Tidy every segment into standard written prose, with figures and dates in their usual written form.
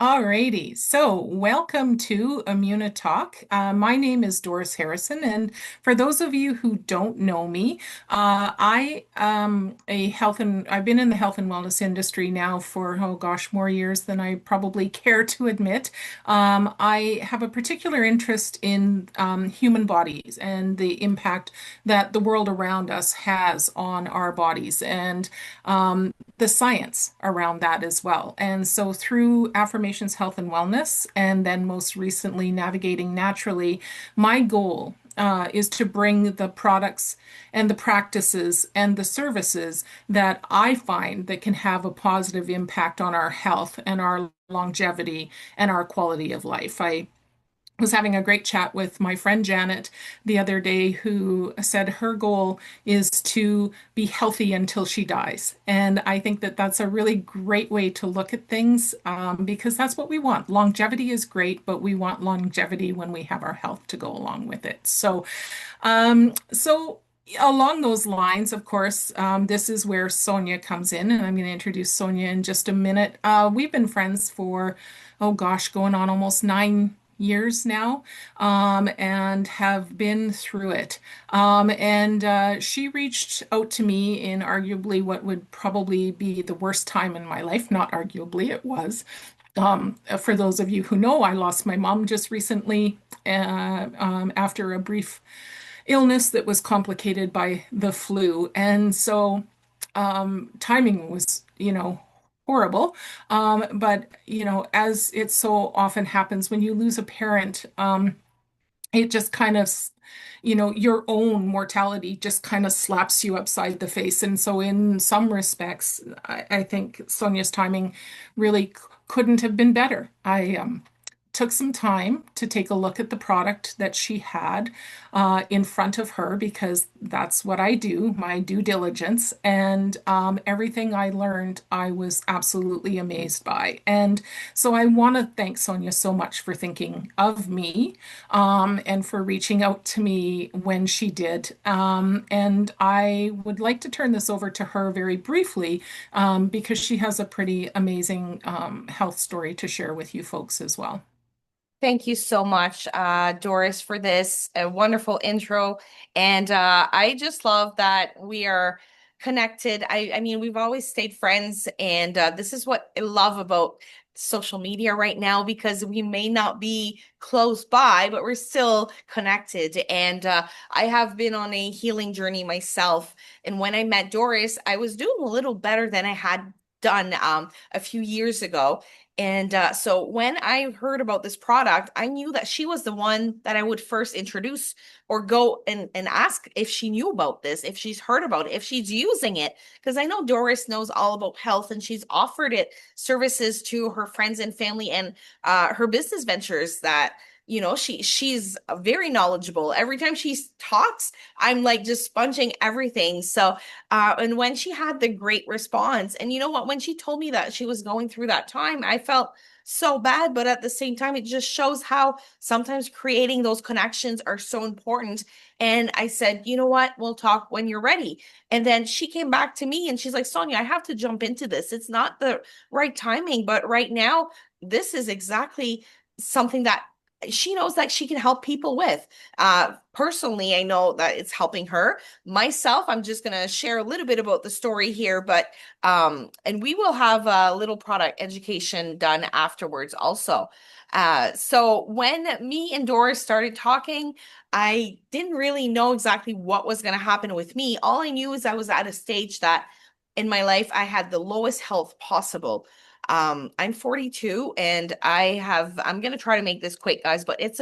Alrighty, so welcome to ImmunoTalk. My name is Doris Harrison, and for those of you who don't know me, I am a health and I've been in the health and wellness industry now for, oh gosh, more years than I probably care to admit. I have a particular interest in human bodies and the impact that the world around us has on our bodies. And the science around that as well. And so through Affirmations Health and Wellness, and then most recently Navigating Naturally, my goal is to bring the products and the practices and the services that I find that can have a positive impact on our health and our longevity and our quality of life. I was having a great chat with my friend Janet the other day, who said her goal is to be healthy until she dies. And I think that that's a really great way to look at things because that's what we want. Longevity is great, but we want longevity when we have our health to go along with it. So along those lines, of course, this is where Sonia comes in, and I'm going to introduce Sonia in just a minute. We've been friends for, oh gosh, going on almost 9 years now, and have been through it. And she reached out to me in arguably what would probably be the worst time in my life. Not arguably, it was. For those of you who know, I lost my mom just recently after a brief illness that was complicated by the flu. And so timing was, horrible. But, as it so often happens when you lose a parent, it just kind of, your own mortality just kind of slaps you upside the face. And so, in some respects, I think Sonia's timing really couldn't have been better. I took some time to take a look at the product that she had in front of her because that's what I do, my due diligence. And everything I learned, I was absolutely amazed by. And so I want to thank Sonia so much for thinking of me and for reaching out to me when she did. And I would like to turn this over to her very briefly because she has a pretty amazing health story to share with you folks as well. Thank you so much, Doris, for this a wonderful intro. And I just love that we are connected. I mean, we've always stayed friends, and this is what I love about social media right now because we may not be close by, but we're still connected. And I have been on a healing journey myself. And when I met Doris, I was doing a little better than I had done a few years ago. And so when I heard about this product, I knew that she was the one that I would first introduce or go and ask if she knew about this, if she's heard about it, if she's using it. Because I know Doris knows all about health and she's offered it services to her friends and family and her business ventures that she's very knowledgeable. Every time she talks, I'm like just sponging everything. So and when she had the great response, and you know what, when she told me that she was going through that time, I felt so bad, but at the same time, it just shows how sometimes creating those connections are so important. And I said, you know what, we'll talk when you're ready. And then she came back to me and she's like, Sonia, I have to jump into this. It's not the right timing, but right now, this is exactly something that she knows that she can help people with. Personally, I know that it's helping her. Myself, I'm just going to share a little bit about the story here, but and we will have a little product education done afterwards also. So when me and Doris started talking, I didn't really know exactly what was going to happen with me. All I knew is I was at a stage that in my life I had the lowest health possible. I'm 42 and I'm going to try to make this quick, guys, but it's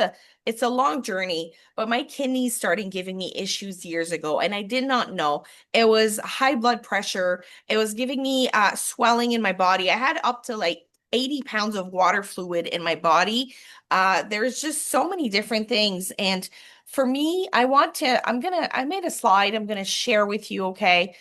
a long journey, but my kidneys started giving me issues years ago and I did not know. It was high blood pressure. It was giving me swelling in my body. I had up to like 80 pounds of water fluid in my body. There's just so many different things. And for me, I made a slide I'm gonna share with you, okay?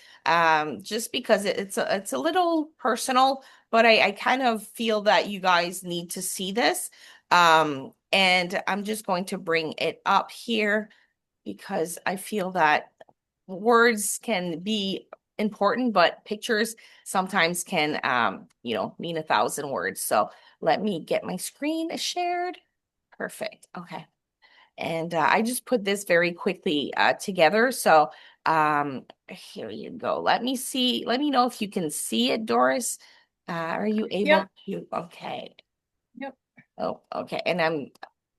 Just because it's a little personal, but I kind of feel that you guys need to see this. And I'm just going to bring it up here because I feel that words can be important, but pictures sometimes can, mean 1,000 words. So let me get my screen shared. Perfect. Okay. And I just put this very quickly together. So here you go. Let me see. Let me know if you can see it, Doris. Are you able Yep. to? Okay. Yep. Oh, okay. And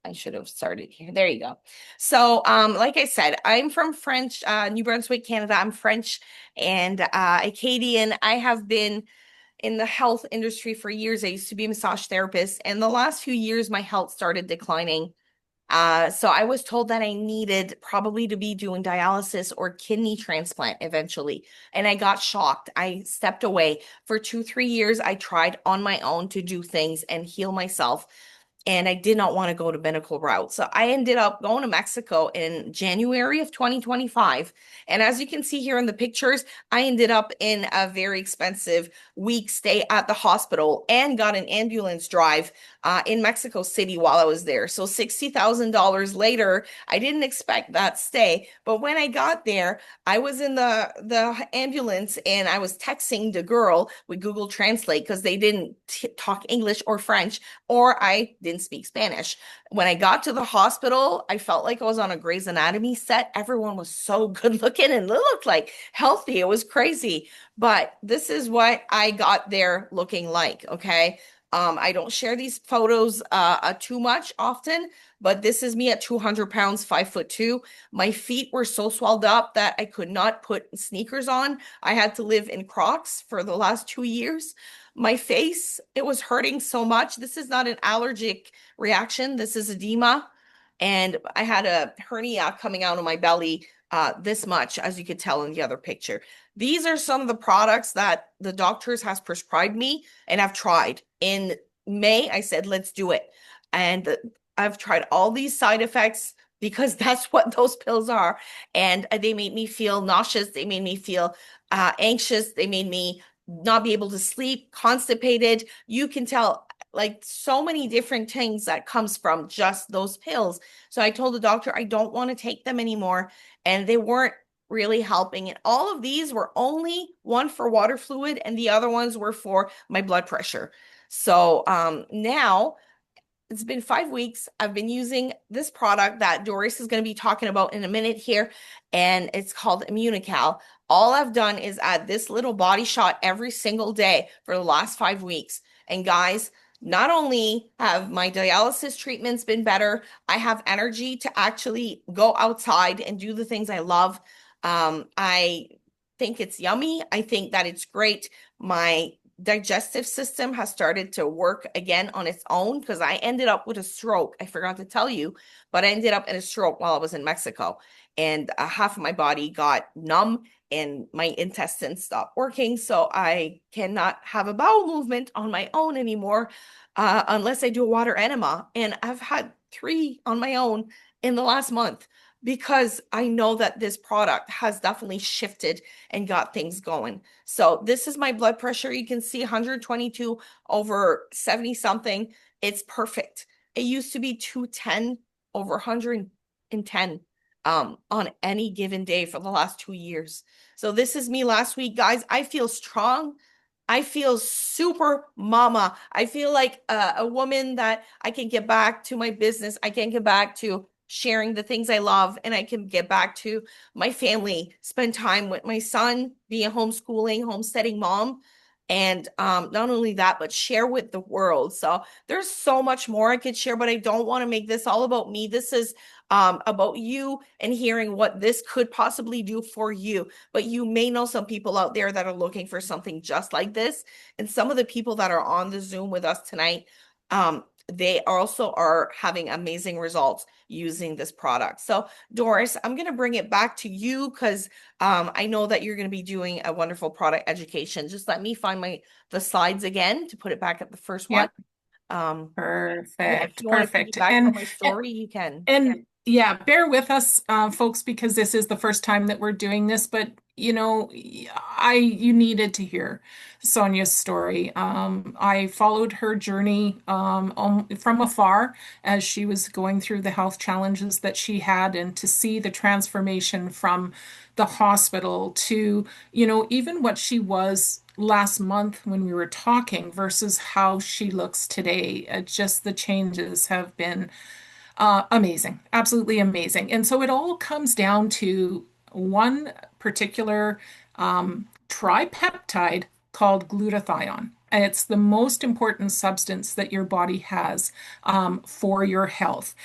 I should have started here. There you go. So, like I said, I'm from French, New Brunswick, Canada. I'm French and Acadian. I have been in the health industry for years. I used to be a massage therapist, and the last few years, my health started declining. So I was told that I needed probably to be doing dialysis or kidney transplant eventually. And I got shocked. I stepped away for 2, 3 years. I tried on my own to do things and heal myself, and I did not want to go to medical route. So I ended up going to Mexico in January of 2025. And as you can see here in the pictures, I ended up in a very expensive week stay at the hospital and got an ambulance drive in Mexico City while I was there. So $60,000 later, I didn't expect that stay. But when I got there, I was in the ambulance and I was texting the girl with Google Translate because they didn't talk English or French, or I didn't speak Spanish. When I got to the hospital, I felt like I was on a Grey's Anatomy set. Everyone was so good looking and looked like healthy. It was crazy. But this is what I got there looking like, okay? I don't share these photos too much often, but this is me at 200 pounds, 5'2". My feet were so swelled up that I could not put sneakers on. I had to live in Crocs for the last 2 years. My face, it was hurting so much. This is not an allergic reaction. This is edema. And I had a hernia coming out of my belly this much, as you could tell in the other picture. These are some of the products that the doctors has prescribed me and I've tried. In May, I said, let's do it. And I've tried all these side effects because that's what those pills are. And they made me feel nauseous. They made me feel anxious. They made me not be able to sleep, constipated. You can tell like so many different things that comes from just those pills. So I told the doctor I don't want to take them anymore, and they weren't really helping. And all of these were only one for water fluid and the other ones were for my blood pressure. So now it's been 5 weeks. I've been using this product that Doris is going to be talking about in a minute here, and it's called ImmunoCal. All I've done is add this little body shot every single day for the last 5 weeks. And guys, not only have my dialysis treatments been better, I have energy to actually go outside and do the things I love. I think it's yummy. I think that it's great. My digestive system has started to work again on its own because I ended up with a stroke. I forgot to tell you, but I ended up in a stroke while I was in Mexico, and half of my body got numb and my intestines stopped working. So I cannot have a bowel movement on my own anymore unless I do a water enema. And I've had 3 on my own in the last month because I know that this product has definitely shifted and got things going. So this is my blood pressure. You can see 122 over 70 something. It's perfect. It used to be 210 over 110 on any given day for the last 2 years. So this is me last week, guys. I feel strong. I feel super mama. I feel like a woman that I can get back to my business. I can get back to sharing the things I love, and I can get back to my family, spend time with my son, be a homeschooling, homesteading mom. And not only that, but share with the world. So there's so much more I could share, but I don't want to make this all about me. This is about you and hearing what this could possibly do for you. But you may know some people out there that are looking for something just like this. And some of the people that are on the Zoom with us tonight, they also are having amazing results using this product. So, Doris, I'm going to bring it back to you because I know that you're going to be doing a wonderful product education. Just let me find the slides again to put it back at the first one. Yep. Yeah, if Perfect. you want to Perfect. piggyback on my story, you can. And yeah, bear with us, folks, because this is the first time that we're doing this. But you needed to hear Sonia's story. I followed her journey from afar as she was going through the health challenges that she had, and to see the transformation from the hospital to, even what she was last month when we were talking versus how she looks today. Just the changes have been amazing, absolutely amazing. And so it all comes down to one particular tripeptide called glutathione. And it's the most important substance that your body has for your health.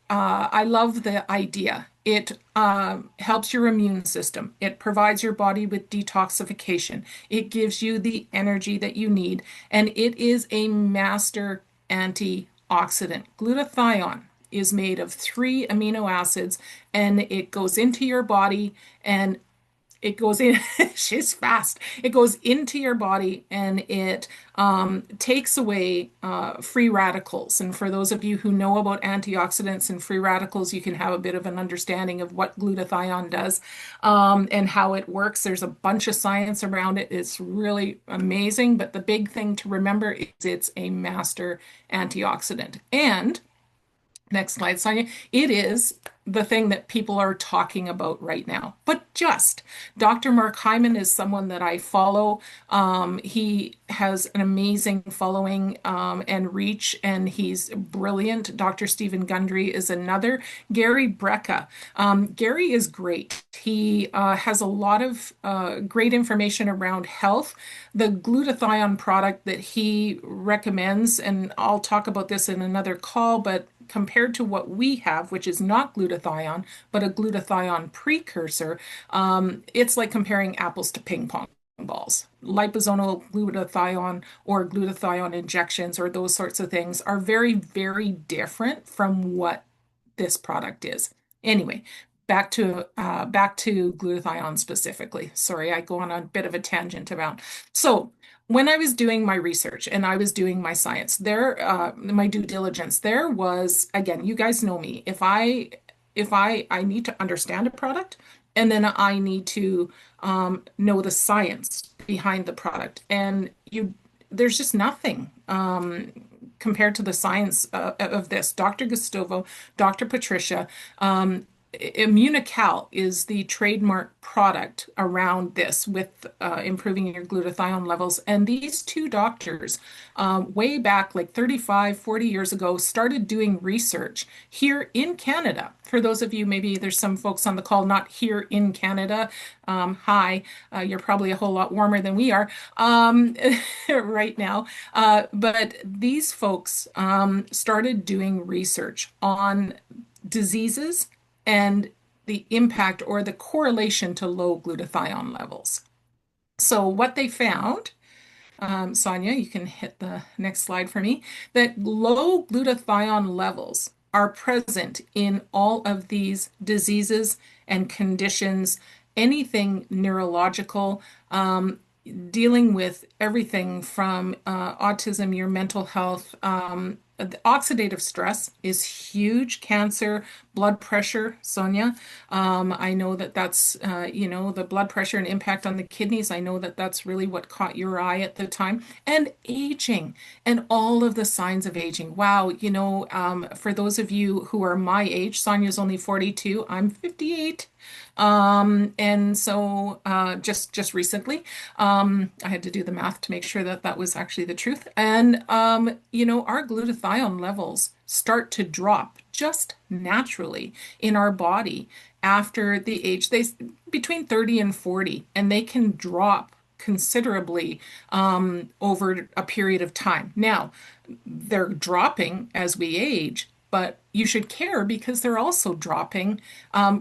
I love the idea. It helps your immune system. It provides your body with detoxification. It gives you the energy that you need. And it is a master antioxidant. Glutathione is made of three amino acids, and it goes into your body and it goes in. She's fast. It goes into your body and it takes away free radicals. And for those of you who know about antioxidants and free radicals, you can have a bit of an understanding of what glutathione does and how it works. There's a bunch of science around it. It's really amazing. But the big thing to remember is it's a master antioxidant. And next slide, Sonia. It is the thing that people are talking about right now. But just Dr. Mark Hyman is someone that I follow. He has an amazing following and reach, and he's brilliant. Dr. Stephen Gundry is another. Gary Brecka. Gary is great. He has a lot of great information around health. The glutathione product that he recommends, and I'll talk about this in another call, but compared to what we have, which is not glutathione, but a glutathione precursor, it's like comparing apples to ping pong balls. Liposomal glutathione or glutathione injections or those sorts of things are very, very different from what this product is. Anyway, back to glutathione specifically. Sorry, I go on a bit of a tangent about. So when I was doing my research and I was doing my science, my due diligence, there was, again, you guys know me. If I need to understand a product, and then I need to know the science behind the product, and there's just nothing compared to the science of this. Dr. Gustovo, Dr. Patricia, ImmunoTalk is the trademark product around this with improving your glutathione levels. And these two doctors, way back like 35, 40 years ago, started doing research here in Canada. For those of you, maybe there's some folks on the call not here in Canada. Hi, you're probably a whole lot warmer than we are right now. But these folks started doing research on diseases and the impact or the correlation to low glutathione levels. So what they found, Sonia, you can hit the next slide for me, that low glutathione levels are present in all of these diseases and conditions, anything neurological, dealing with everything from autism, your mental health, the oxidative stress is huge. Cancer, blood pressure, Sonia. I know that that's, the blood pressure and impact on the kidneys. I know that that's really what caught your eye at the time. And aging and all of the signs of aging. Wow, for those of you who are my age, Sonia's only 42, I'm 58. And so just recently, I had to do the math to make sure that that was actually the truth. And our glutathione levels start to drop just naturally in our body after the age between 30 and 40, and they can drop considerably over a period of time. Now, they're dropping as we age, but you should care because they're also dropping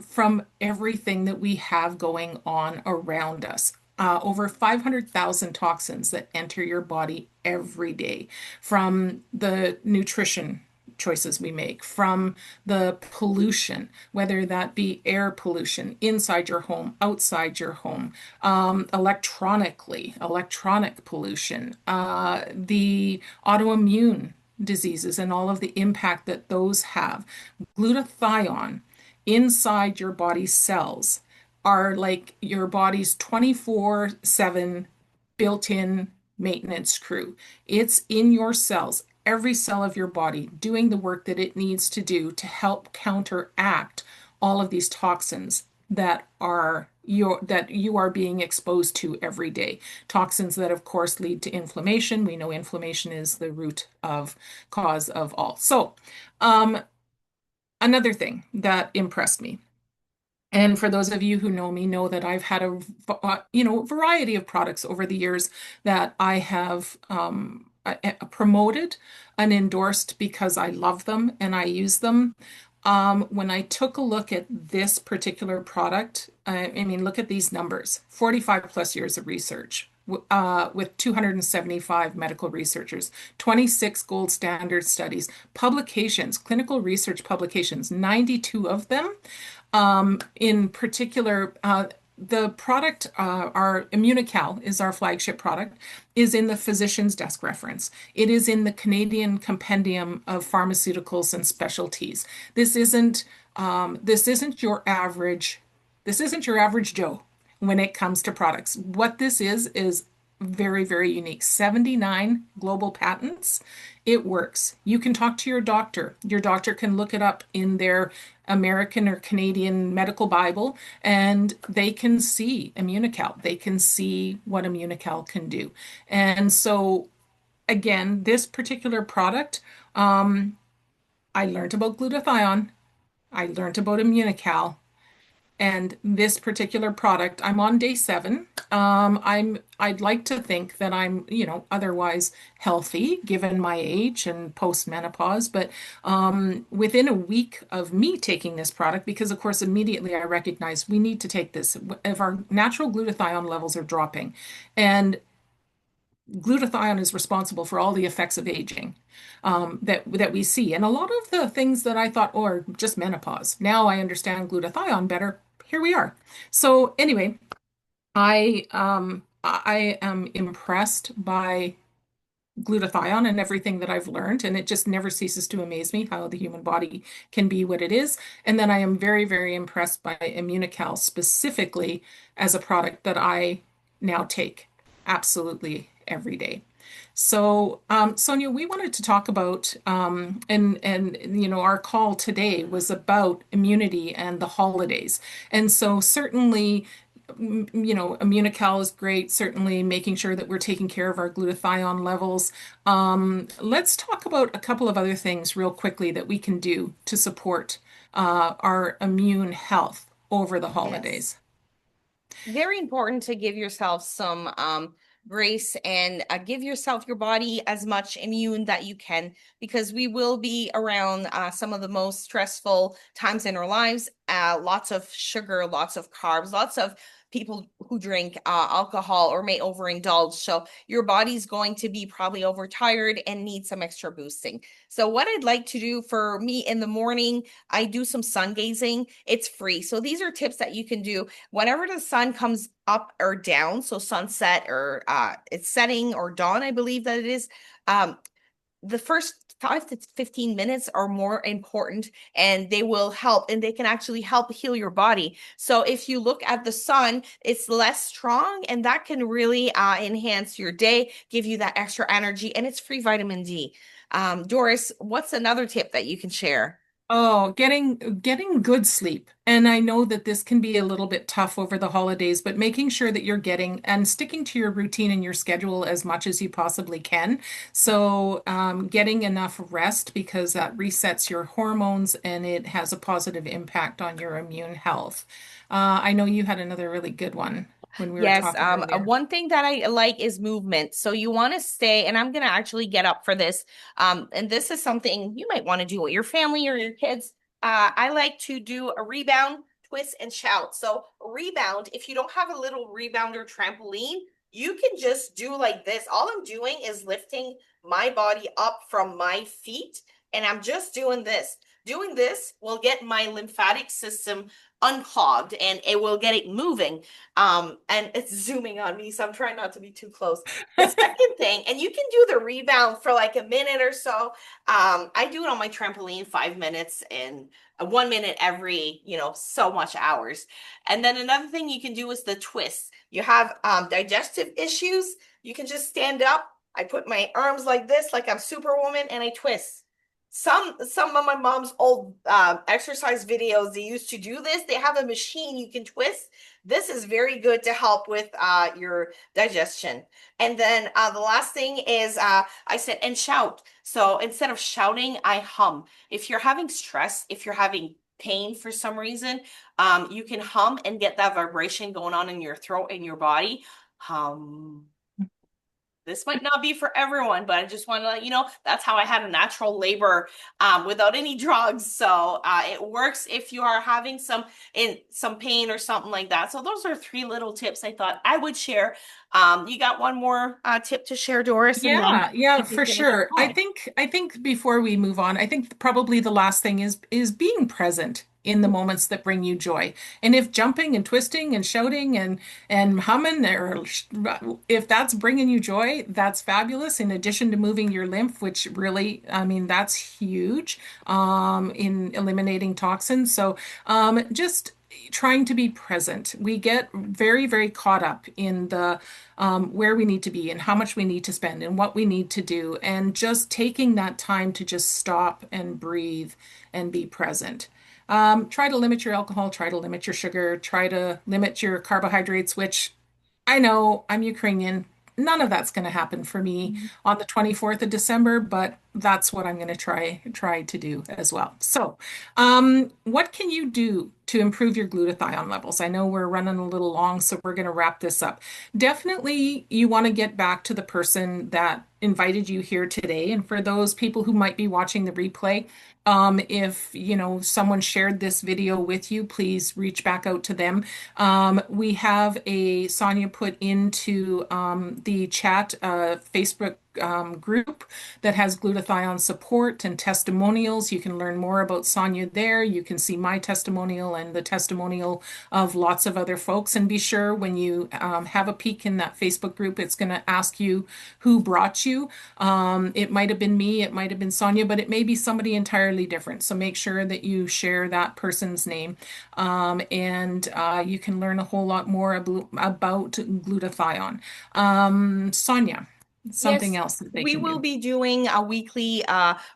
from everything that we have going on around us. Over 500,000 toxins that enter your body every day from the nutrition choices we make, from the pollution, whether that be air pollution inside your home, outside your home, electronic pollution, the autoimmune diseases and all of the impact that those have. Glutathione inside your body cells are like your body's 24/7 built-in maintenance crew. It's in your cells, every cell of your body doing the work that it needs to do to help counteract all of these toxins that you are being exposed to every day. Toxins that of course lead to inflammation. We know inflammation is the root of cause of all. So, another thing that impressed me, and for those of you who know me, know that I've had a variety of products over the years that I have promoted and endorsed because I love them and I use them. When I took a look at this particular product, I mean, look at these numbers: 45 plus years of research. With 275 medical researchers, 26 gold standard studies, publications, clinical research publications, 92 of them. In particular, the product, our ImmunoCal is our flagship product, is in the physician's desk reference. It is in the Canadian Compendium of Pharmaceuticals and Specialties. This isn't this isn't your average Joe when it comes to products. What this is very, very unique. 79 global patents. It works. You can talk to your doctor. Your doctor can look it up in their American or Canadian medical Bible, and they can see ImmunoCal. They can see what ImmunoCal can do. And so, again, this particular product, I learned about glutathione. I learned about ImmunoCal. And this particular product, I'm on day 7. I'd like to think that I'm, otherwise healthy given my age and post-menopause, but within a week of me taking this product, because of course immediately I recognize we need to take this if our natural glutathione levels are dropping, and glutathione is responsible for all the effects of aging that we see. And a lot of the things that I thought, oh, are just menopause. Now I understand glutathione better. Here we are. So anyway, I am impressed by glutathione and everything that I've learned, and it just never ceases to amaze me how the human body can be what it is. And then I am very, very impressed by ImmunoCal specifically as a product that I now take absolutely every day. So, Sonia, we wanted to talk about, and our call today was about immunity and the holidays. And so, certainly, ImmunoCal is great. Certainly, making sure that we're taking care of our glutathione levels. Let's talk about a couple of other things real quickly that we can do to support our immune health over the Yes. holidays. Very important to give yourself some grace and give yourself your body as much immune that you can, because we will be around some of the most stressful times in our lives. Lots of sugar, lots of carbs, lots of people who drink alcohol or may overindulge. So your body's going to be probably overtired and need some extra boosting. So what I'd like to do for me in the morning, I do some sun gazing. It's free. So these are tips that you can do whenever the sun comes up or down, so sunset or it's setting or dawn, I believe that it is. Um, the first 5 to 15 minutes are more important, and they will help, and they can actually help heal your body. So if you look at the sun, it's less strong, and that can really enhance your day, give you that extra energy, and it's free vitamin D. Doris, what's another tip that you can share? Oh, getting good sleep. And I know that this can be a little bit tough over the holidays, but making sure that you're getting and sticking to your routine and your schedule as much as you possibly can. So, getting enough rest, because that resets your hormones and it has a positive impact on your immune health. I know you had another really good one when we were Yes, talking earlier. one thing that I like is movement. So you want to stay, and I'm gonna actually get up for this. And this is something you might want to do with your family or your kids. I like to do a rebound, twist, and shout. So rebound, if you don't have a little rebounder trampoline, you can just do like this. All I'm doing is lifting my body up from my feet, and I'm just doing this. Doing this will get my lymphatic system unclogged and it will get it moving. And it's zooming on me, so I'm trying not to be too close. The second thing, and you can do the rebound for like a minute or so. I do it on my trampoline 5 minutes and 1 minute every, so much hours. And then another thing you can do is the twist. You have digestive issues, you can just stand up. I put my arms like this, like I'm Superwoman, and I twist. Some of my mom's old exercise videos, they used to do this. They have a machine you can twist. This is very good to help with your digestion. And then the last thing is I said, and shout. So instead of shouting, I hum. If you're having stress, if you're having pain for some reason, you can hum and get that vibration going on in your throat and your body. Hum. This might not be for everyone, but I just want to let you know that's how I had a natural labor without any drugs. So it works if you are having some pain or something like that. So those are three little tips I thought I would share. You got one more tip to share, Doris, and then Yeah, yeah, we can for finish our sure. I call. think I think before we move on, I think probably the last thing is being present in the moments that bring you joy. And if jumping and twisting and shouting and humming or if that's bringing you joy, that's fabulous in addition to moving your lymph, which really, I mean, that's huge in eliminating toxins. So just trying to be present. We get very, very caught up in the where we need to be and how much we need to spend and what we need to do, and just taking that time to just stop and breathe and be present. Try to limit your alcohol, try to limit your sugar, try to limit your carbohydrates, which I know I'm Ukrainian. None of that's going to happen for me Mhm. on the 24th of December, but that's what I'm going to try to do as well. So, what can you do to improve your glutathione levels? I know we're running a little long, so we're going to wrap this up. Definitely, you want to get back to the person that invited you here today. And for those people who might be watching the replay, if someone shared this video with you, please reach back out to them. We have a Sonia put into the chat Facebook group that has glutathione support and testimonials. You can learn more about Sonia there. You can see my testimonial and the testimonial of lots of other folks. And be sure when you have a peek in that Facebook group, it's going to ask you who brought you. It might have been me, it might have been Sonia, but it may be somebody entirely different. So make sure that you share that person's name. And you can learn a whole lot more about glutathione. Sonia, something Yes, else that they we can will do. be doing a weekly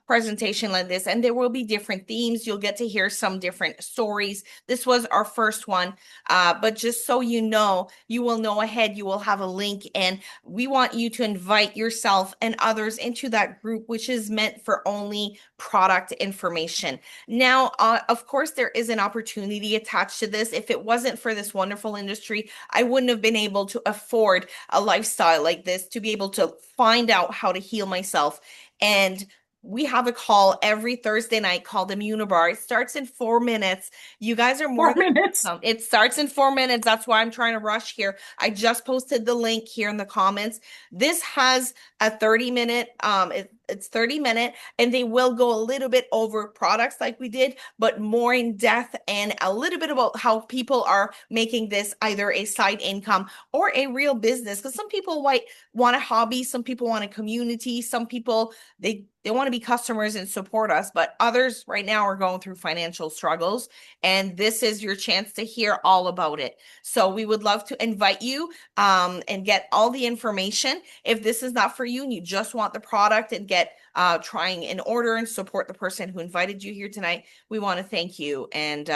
presentation like this, and there will be different themes. You'll get to hear some different stories. This was our first one, but just so you know, you will know ahead, you will have a link, and we want you to invite yourself and others into that group, which is meant for only product information. Now, of course, there is an opportunity attached to this. If it wasn't for this wonderful industry, I wouldn't have been able to afford a lifestyle like this to be able to find out how to heal myself. And we have a call every Thursday night called Immunobar. It starts in 4 minutes. You guys are more Four than minutes. welcome. It starts in 4 minutes. That's why I'm trying to rush here. I just posted the link here in the comments. This has a 30-minute, it's 30 minute, and they will go a little bit over products like we did, but more in depth and a little bit about how people are making this either a side income or a real business. Because some people might want a hobby, some people want a community, some people they want to be customers and support us, but others right now are going through financial struggles, and this is your chance to hear all about it. So we would love to invite you and get all the information. If this is not for you and you just want the product and get trying in order and support the person who invited you here tonight, we want to thank you. And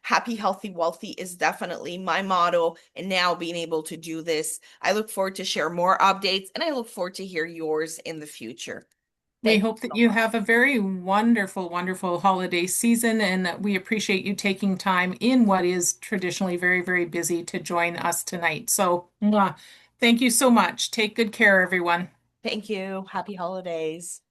happy, healthy, wealthy is definitely my motto. And now being able to do this, I look forward to share more updates, and I look forward to hear yours in the future. We Thank you hope that so you much. have a very wonderful, wonderful holiday season, and we appreciate you taking time in what is traditionally very, very busy to join us tonight. So, thank you so much. Take good care, everyone. Thank you. Happy holidays.